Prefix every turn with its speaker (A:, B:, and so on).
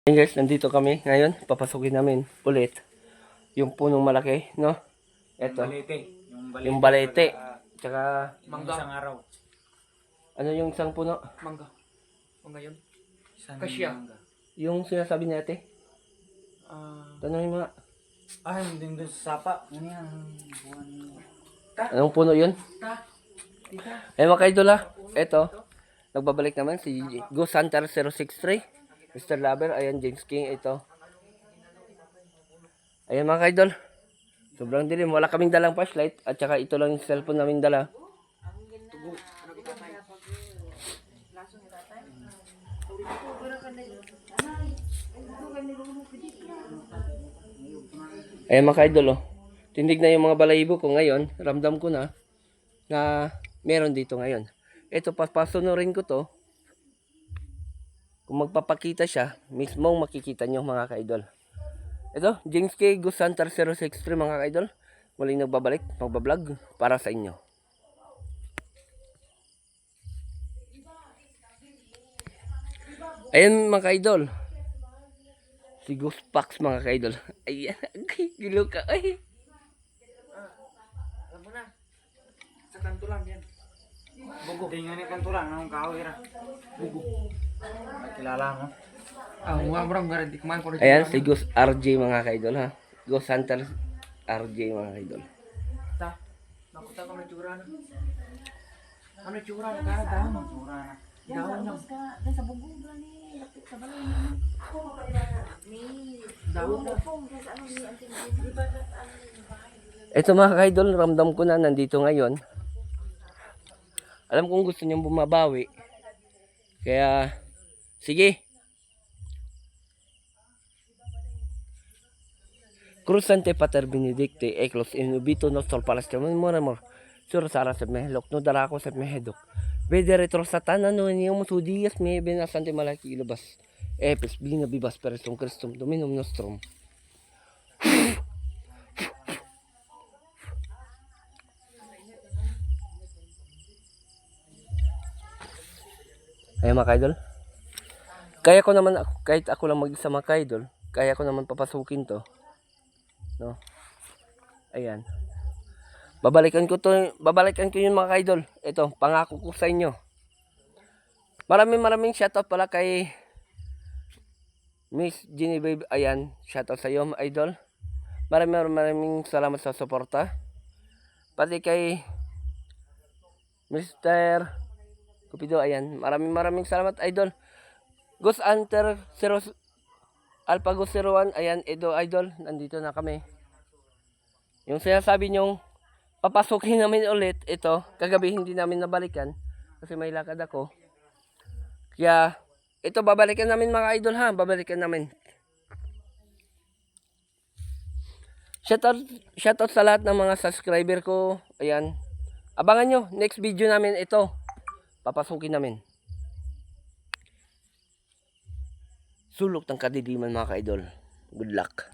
A: Hey guys, nandito kami ngayon. Papasukin namin ulit yung punong malaki, no? Ito, yung balete. Tsaka,
B: Isang araw.
A: ano yung isang puno?
B: Mangga. Mangga yun.
C: Isang
B: Kasya.
C: mangga.
A: Yung sinasabi ni ate. Tanongin mo nga.
C: Hindi doon sa sapa. Ano yan? Buwan.
A: Anong puno yun? Eh mga kaidol ha, ito, nagbabalik naman si Ghost Hunter 063. Mr. Lover, ayan James King, ito. Ayan mga kaidol. Sobrang dilim, wala kaming dalang flashlight at saka ito lang yung cellphone namin dala. Ayan mga kaidol, oh. Tindig na yung mga balahibo ko ngayon. Ramdam ko na meron dito ngayon. Ito, papasunurin ko to. Kung magpapakita siya, mismong makikita nyo mga kaidol. Ito, James K. Ghost Hunter 063 mga kaidol. Muling nagbabalik, magbablog para sa inyo. Ayan mga kaidol. Si Ghost Pax mga kaidol. Ayan, gilo ka. Ay.
B: Alam mo na. Sa kanto lang yan.
C: Bugo. Tingnan ni kanturan. Anong kahoy ra? Bugo. Kilala mo?
B: Murang garanti. Kumain ko rin.
A: Ayan, si Ghost RJ mga kaidol ha. Ghost Hunter RJ mga kaidol.
B: Nakuta ko na tsura na. Ano tsura na? Kaya dahon.
C: Tsura na.
B: Dahon lang.
D: Sa bubong ba ni lapit sa balay ni
B: Dahon lang.
A: Ito mga kaidol, ramdam ko na nandito ngayon. Alam kong gusto niyong bumabawi. Kaya, sige. Cruzante Pater Benedicte, Eklos, Inubito, Nostol, Palastro, Moramor, Sur Sara sa Mehelok, no Darako sa Mehedok. Vede retro satana no niyong musudiyas may benasante malaki ilabas. Epes, bina bibas, peresum, Christum, Dominum Nostrum. Ayan mga kaidol. Kaya ko naman, kahit ako lang mag-isa mga kaidol, kaya ko naman papasukin to. No? Ayan. Babalikan ko yun mga kaidol. Ito, pangako ko sa inyo. Maraming shoutout pala kay Miss Genevieve. Ayan, shoutout sa iyo mga idol. Maraming salamat sa suporta. Pati kay Mr. Cupido, ayan. Maraming salamat idol. Ghost Hunter 0 Alpha Ghost 01, ayan, Edo idol, nandito na kami. Yung sinasabi nyong papasukin namin ulit, ito, kagabi hindi namin nabalikan kasi may lakad ako. Kaya ito babalikan namin mga idol ha, babalikan namin. Shoutout sa lahat ng mga subscriber ko. Ayan. Abangan nyo, next video namin ito. Papasukin namin. Sulok ng kadidiman mga ka-idol. Good luck.